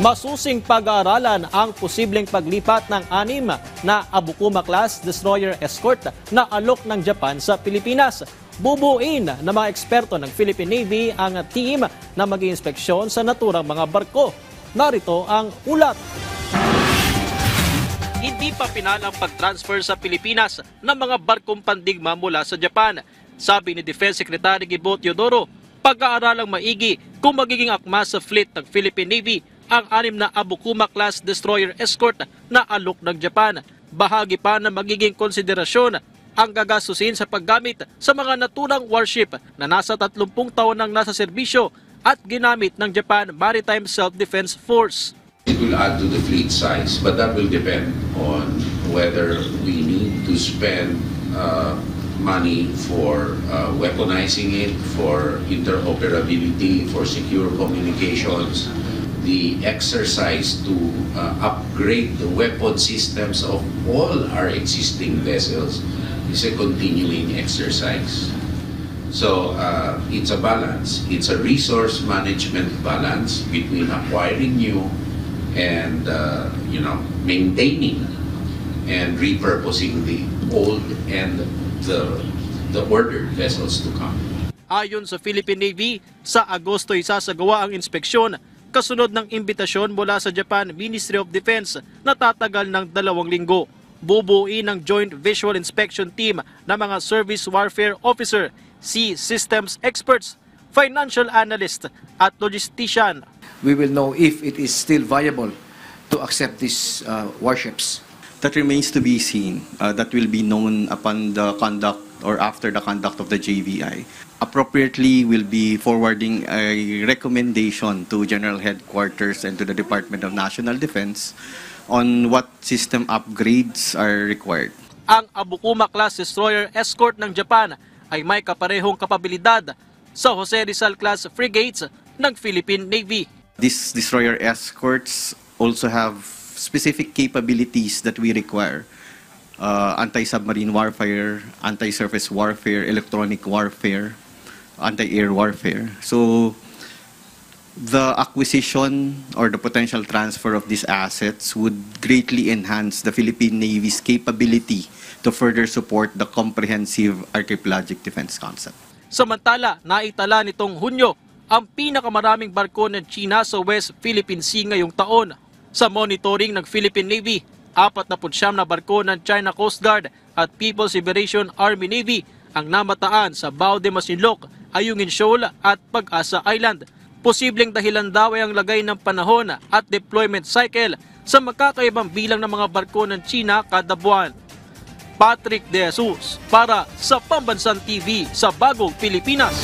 Masusing pag-aaralan ang posibleng paglipat ng 6 na Abukuma-class destroyer escort na alok ng Japan sa Pilipinas. Bubuin ng mga eksperto ng Philippine Navy ang team na mag-iinspeksyon sa naturang mga barko. Narito ang ulat. Hindi pa pinalang pag-transfer sa Pilipinas ng mga barkong pandigma mula sa Japan. Sabi ni Defense Secretary Gibo Teodoro, pag-aaralang maigi kung magiging akma sa fleet ng Philippine Navy ang 6 na Abukuma-class destroyer escort na alok ng Japan. Bahagi pa na magiging konsiderasyon ang gagastusin sa paggamit sa mga naturang warship na nasa 30 taon nang nasa serbisyo at ginamit ng Japan Maritime Self-Defense Force. It will add to the fleet size, but that will depend on whether we need to spend money for weaponizing it, for interoperability, for secure communications. The exercise to upgrade the weapon systems of all our existing vessels is a continuing exercise. So it's a balance. It's a resource management balance between acquiring new and maintaining and repurposing the old and the ordered vessels to come. Ayon sa Philippine Navy, sa Agosto isasagawa ang inspeksyon kasunod ng imbitasyon mula sa Japan Ministry of Defense na tatagal ng 2 linggo. Bubuin ng Joint Visual Inspection Team ng mga Service Warfare Officer, Sea Systems Experts, Financial Analyst at Logistician. We will know if it is still viable to accept these warships. That remains to be seen. That will be known upon the conduct or after the conduct of the JVI. Appropriately, will be forwarding a recommendation to General Headquarters and to the Department of National Defense on what system upgrades are required. Ang Abukuma-class destroyer escort ng Japan ay may kaparehong kapabilidad sa Jose Rizal-class frigates ng Philippine Navy. These destroyer escorts also have specific capabilities that we require. Anti-submarine warfare, anti-surface warfare, electronic warfare, anti-air warfare. So the acquisition or the potential transfer of these assets would greatly enhance the Philippine Navy's capability to further support the comprehensive archipelagic defense concept. Samantala, naitala nitong Hunyo ang pinakamaraming barko ng China sa West Philippine Sea ngayong taon. Sa monitoring ng Philippine Navy, 49 na barko ng China Coast Guard at People's Liberation Army Navy ang namataan sa Bao de Masinloc, Ayungin Shoal at Pag-asa Island. Posibleng dahilan daw ay ang lagay ng panahon at deployment cycle sa magkakaibang bilang ng mga barko ng China kada buwan. Patrick De Jesus para sa Pambansang TV sa Bagong Pilipinas.